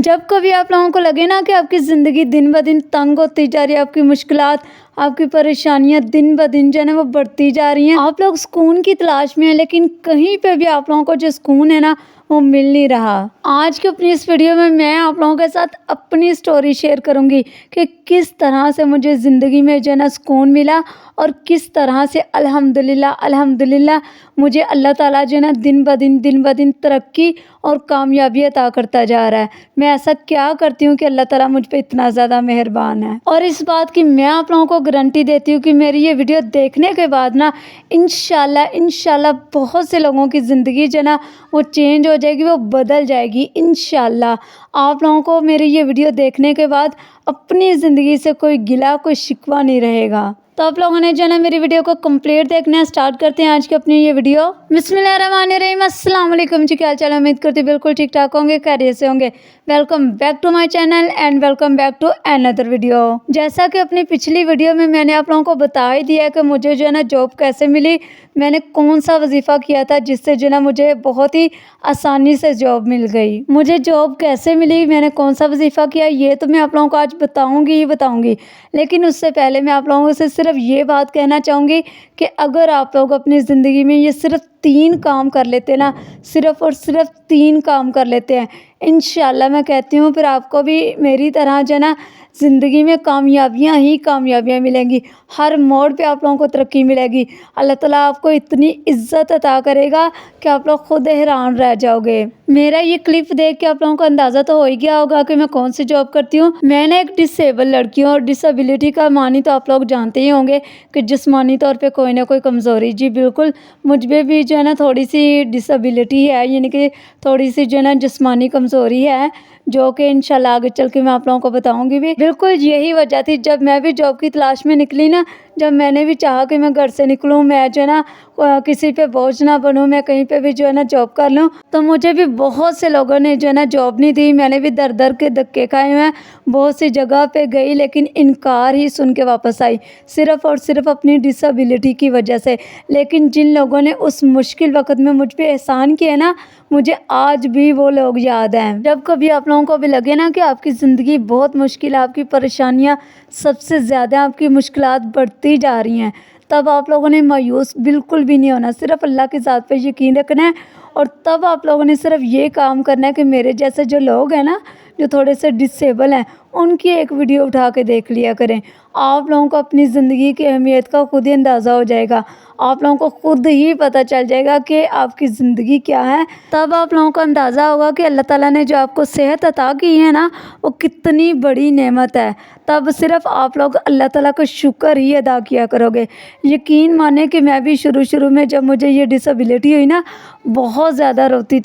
जब कभी आप लोगों को लगे ना कि आपकी ज़िंदगी दिन ब दिन तंग होती जा रही है, आपकी मुश्किलात, आपकी परेशानियां दिन ब दिन जो है ना वो बढ़ती जा रही हैं, आप लोग सुकून की तलाश में हैं, लेकिन कहीं पे भी आप लोगों को जो सुकून है ना वो मिल नहीं रहा। आज की अपनी इस वीडियो में मैं आप लोगों के साथ अपनी स्टोरी शेयर करूंगी कि किस तरह से मुझे ज़िंदगी में जो है ना सुकून मिला और किस तरह से अल्हम्दुलिल्लाह अल्हम्दुलिल्लाह मुझे अल्लाह ताला जो है ना दिन ब दिन तरक्की और कामयाबी अता करता जा रहा है। मैं ऐसा क्या करती हूँ कि अल्लाह ताला मुझ पे इतना ज़्यादा मेहरबान है, और इस बात की मैं आप लोगों को गारंटी देती हूँ कि मेरी ये वीडियो देखने के बाद ना इंशाल्लाह बहुत से लोगों की ज़िंदगी जो है ना वो चेंज हो जाएगी, वो बदल जाएगी इंशाल्लाह। आप लोगों को मेरी ये वीडियो देखने के बाद अपनी ज़िंदगी से कोई गिला कोई शिकवा नहीं रहेगा। तो आप लोगों ने जो है ना मेरी वीडियो को कंप्लीट देखना है। स्टार्ट करते हैं आज की अपनी ये वीडियो। बिस्मिल्लाहिर्रहमानिर्रहीम, अस्सलाम वालेकुम जी, क्या हाल चाल है? उम्मीद करती हूँ बिल्कुल ठीक ठाक होंगे, खैरियत से होंगे। Welcome back to my channel and welcome back to another video. जैसा कि अपनी पिछली वीडियो में मैंने आप लोगों को बता ही दिया कि मुझे जो है ना जॉब कैसे मिली, मैंने कौन सा वजीफ़ा किया था जिससे जो है ना मुझे बहुत ही आसानी से जॉब मिल गई। मुझे जॉब कैसे मिली, मैंने कौन सा वजीफ़ा किया, ये तो मैं आप लोगों को आज बताऊंगी। लेकिन उससे पहले मैं आप लोगों से सिर्फ ये बात कहना चाहूँगी कि अगर आप लोग अपनी ज़िंदगी में ये सिर्फ 3 काम कर लेते ना, सिर्फ और सिर्फ 3 काम कर लेते हैं, इंशाल्लाह मैं कहती हूँ फिर आपको भी मेरी तरह जो है ना ज़िंदगी में कामयाबियाँ ही कामयाबियाँ मिलेंगी। हर मोड़ पे आप लोगों को तरक्की मिलेगी। अल्लाह ताला आपको इतनी इज़्ज़त अता करेगा कि आप लोग खुद हैरान रह जाओगे। मेरा ये क्लिप देख के आप लोगों को अंदाज़ा तो हो ही गया होगा कि मैं कौन सी जॉब करती हूँ। मैं ना एक डिसेबल लड़की हूँ, और डिसेबिलिटी का मानी तो आप लोग जानते ही होंगे कि जिस्मानी तौर पे कोई ना कोई कमज़ोरी। जी बिल्कुल, मुझ में भी जो है ना थोड़ी सी डिसेबिलिटी है, यानी कि थोड़ी सी जो है ना जिस्मानी कमज़ोरी है, जो कि इंशाल्लाह आगे चल के मैं आप लोगों को बताऊंगी भी। बिल्कुल यही वजह थी, जब मैं भी जॉब की तलाश में निकली ना, जब मैंने भी चाहा कि मैं घर से निकलूं, मैं जो है ना किसी पे बोझ ना बनूं, मैं कहीं पे भी जो है ना जॉब कर लूं, तो मुझे भी बहुत से लोगों ने जो है ना जॉब नहीं दी। मैंने भी दर दर के धक्के खाए हुए हैं, बहुत सी जगह पे गई, लेकिन इनकार ही सुन के वापस आई, सिर्फ़ और सिर्फ अपनी डिसेबिलिटी की वजह से। लेकिन जिन लोगों ने उस मुश्किल वक्त में मुझ पे एहसान किया ना, मुझे आज भी वो लोग याद हैं। जब कभी आप लोगों को भी लगे ना कि आपकी ज़िंदगी बहुत मुश्किल है, आपकी परेशानियां सबसे ज़्यादा, आपकी मुश्किलात बढ़ती जा रही हैं, तब आप लोगों ने मायूस बिल्कुल भी नहीं होना, सिर्फ अल्लाह की ज़ात पे यकीन रखना है। और तब आप लोगों ने सिर्फ ये काम करना है कि मेरे जैसे जो लोग हैं ना, जो थोड़े से डिसेबल हैं, उनकी एक वीडियो उठा के देख लिया करें। आप लोगों को अपनी ज़िंदगी की अहमियत का खुद ही अंदाज़ा हो जाएगा, आप लोगों को खुद ही पता चल जाएगा कि आपकी ज़िंदगी क्या है। तब आप लोगों को अंदाज़ा होगा कि अल्लाह ताला ने जो आपको सेहत अता की है ना, वो कितनी बड़ी नेमत है। तब सिर्फ आप लोग अल्लाह ताला का शुक्र ही अदा किया करोगे। यकीन माने कि मैं भी शुरू में जब मुझे ये डिसेबिलिटी हुई ना, बहुत ज़्यादा रोती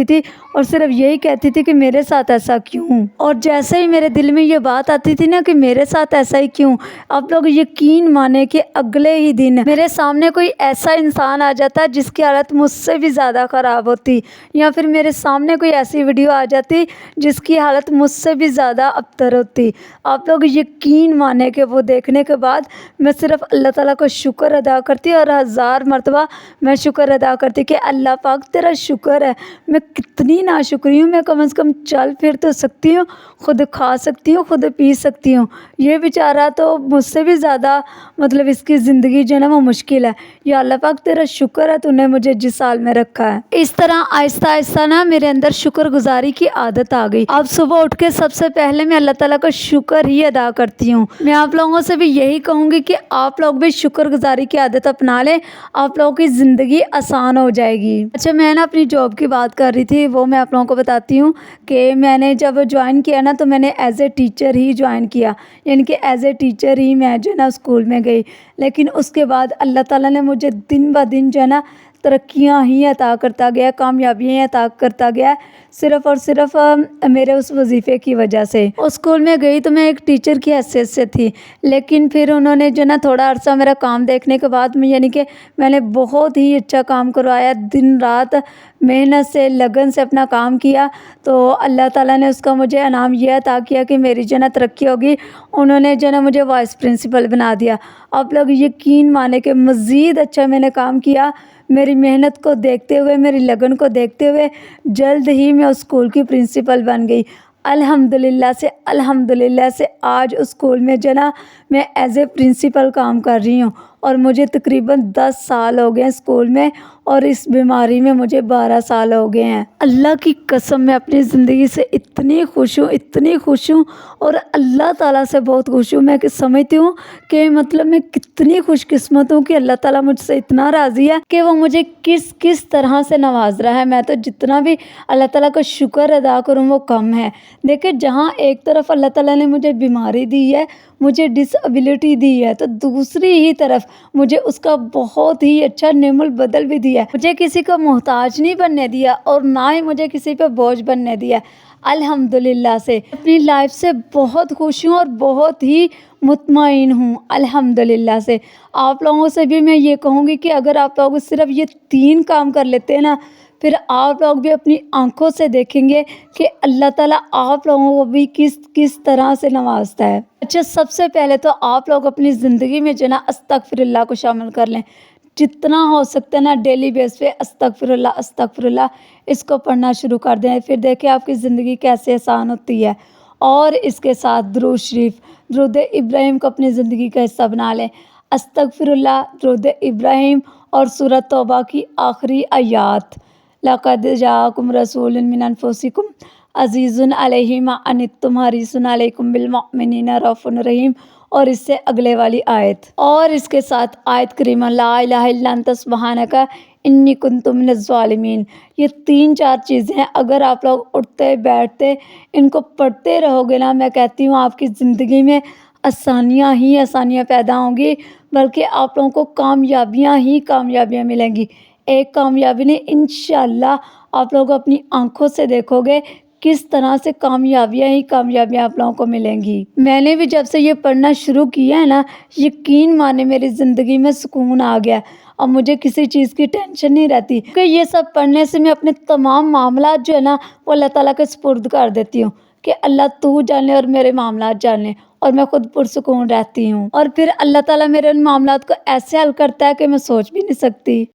थी, और सिर्फ यही कहती थी कि मेरे साथ ऐसा क्यों। और जैसे ही मेरे दिल में ये बात आती थी ना कि मेरे साथ ऐसा ही क्यों, आप लोग यकीन माने कि अगले ही दिन मेरे सामने कोई ऐसा इंसान आ जाता जिसकी हालत मुझसे भी ज़्यादा ख़राब होती, या फिर मेरे सामने कोई ऐसी वीडियो आ जाती जिसकी हालत मुझसे भी ज़्यादा अबतर होती। आप लोग यकीन माने कि वो देखने के बाद मैं सिर्फ अल्लाह ताला का शुक्र अदा करती, और 1000 मरतबा मैं शुक्र अदा करती कि अल्लाह पाक तेरा शुक्र है। मैं कितनी नाशुक्री हूँ, मैं कम से कम चल फिर तो सकती हूँ, खुद खा सकती हूँ, खुद पी सकती हूँ। ये बेचारा तो मुझसे भी ज़्यादा मतलब इसकी ज़िंदगी जो है ना वो मुश्किल है। या अल्लाह पाक तेरा शुक्र है, तूने मुझे जिस हाल में रखा है। इस तरह आहिस्ता आहिस्ता ना मेरे अंदर शुक्रगुजारी की आदत आ गई। अब सुबह उठ के सबसे पहले मैं अल्लाह ताला का शुक्र ही अदा करती हूँ। मैं आप लोगों से भी यही कहूँगी कि आप लोग भी शुक्रगुजारी की आदत अपना लें, आप लोगों की ज़िंदगी आसान हो जाएगी। अच्छा, मैं ना अपनी जॉब की बात कर रही थी, वो मैं आप लोगों को बताती हूँ कि मैंने जब ज्वाइन किया ना, तो मैंने एज ए टीचर ही ज्वाइन किया, यानी कि एज ए टीचर ही मैं जो है ना स्कूल में गई। लेकिन उसके बाद अल्लाह ताला ने मुझे दिन ब दिन जो है ना तरक्कियाँ ही अता करता गया, कामयाबियाँ अता करता गया, सिर्फ़ और सिर्फ मेरे उस वजीफ़े की वजह से। उस स्कूल में गई तो मैं एक टीचर की हैसियत से थी, लेकिन फिर उन्होंने जो ना थोड़ा अर्सा मेरा काम देखने के बाद में, यानी कि मैंने बहुत ही अच्छा काम करवाया, दिन रात محنت سے लगन سے اپنا کام کیا تو اللہ تعالیٰ نے اس کا مجھے انعام یہ عطا کیا کہ میری جو ہے نا ترقی ہوگی. انہوں نے جو ہے نا مجھے وائس پرنسپل بنا دیا. آپ لوگ یقین مانے کہ مزید اچھا میں نے کام کیا. میری محنت کو دیکھتے ہوئے, میری لگن کو دیکھتے ہوئے جلد ہی میں اس اسکول کی پرنسپل بن گئی. الحمدللہ سے آج اس اسکول میں جو ہے نا میں ایز اے پرنسپل کام کر رہی ہوں. اور مجھے تقریباً 10 سال ہو گئے اسکول میں, اور اس بیماری میں مجھے 12 سال ہو گئے ہیں. اللہ کی قسم میں اپنی زندگی سے اتنی خوش ہوں اور اللہ تعالیٰ سے بہت خوش ہوں. میں سمجھتی ہوں کہ مطلب میں کتنی خوش قسمت ہوں کہ اللہ تعالیٰ مجھ سے اتنا راضی ہے کہ وہ مجھے کس طرح سے نواز رہا ہے. میں تو جتنا بھی اللہ تعالیٰ کا شکر ادا کروں وہ کم ہے. دیکھیں, جہاں ایک طرف اللہ تعالیٰ نے مجھے بیماری دی ہے, مجھے ڈس ایبلٹی دی ہے, تو دوسری ہی طرف مجھے اس کا بہت ہی اچھا نعم البدل بھی دیا ہے. مجھے کسی کا محتاج نہیں بننے دیا اور نہ ہی مجھے کسی پہ بوجھ بننے دیا. الحمدللہ سے اپنی لائف سے بہت خوش ہوں اور بہت ہی مطمئن ہوں الحمدللہ سے. آپ لوگوں سے بھی میں یہ کہوں گی کہ اگر آپ لوگ صرف یہ 3 کام کر لیتے ہیں نا, پھر آپ لوگ بھی اپنی آنکھوں سے دیکھیں گے کہ اللہ تعالیٰ آپ لوگوں کو بھی کس طرح سے نوازتا ہے. اچھا, سب سے پہلے تو آپ لوگ اپنی زندگی میں جو ہے نا استغفر اللہ کو شامل کر لیں. جتنا ہو سکتا ہے نا ڈیلی بیس پہ استغفر اللہ اس کو پڑھنا شروع کر دیں. پھر دیکھیں آپ کی زندگی کیسے آسان ہوتی ہے. اور اس کے ساتھ درود شریف, درود ابراہیم کو اپنی زندگی کا حصہ بنا لیں. استغفر اللہ, درود ابراہیم اور سورۃ توبہ کی آخری آیات, لقد جاءکم رسول من انفسکم عزیز علیہ ما عنتم حریص علیکم بالمؤمنین رؤوف رحیم, اور اس سے اگلے والی آیت, اور اس کے ساتھ آیت کریمہ لا الہ الا انت سبحانک انی کنت من الظالمین. یہ 3-4 چیزیں ہیں, اگر آپ لوگ اٹھتے بیٹھتے ان کو پڑھتے رہو گے نا, میں کہتی ہوں آپ کی زندگی میں آسانیاں پیدا ہوں گی, بلکہ آپ لوگوں کو کامیابیاں ملیں گی. ایک کامیابی نہیں, انشاءاللہ آپ لوگ اپنی آنکھوں سے دیکھو گے کس طرح سے کامیابیاں آپ لوگوں کو ملیں گی. میں نے بھی جب سے یہ پڑھنا شروع کیا ہے نا, یقین مانے میری زندگی میں سکون آ گیا. اب مجھے کسی چیز کی ٹینشن نہیں رہتی, کیونکہ یہ سب پڑھنے سے میں اپنے تمام معاملات جو ہے نا وہ اللہ تعالیٰ کے سپرد کر دیتی ہوں کہ اللہ تو جانے اور میرے معاملات جانے, اور میں خود پرسکون رہتی ہوں. اور پھر اللہ تعالیٰ میرے ان معاملات کو ایسے حل کرتا ہے کہ میں سوچ بھی نہیں سکتی.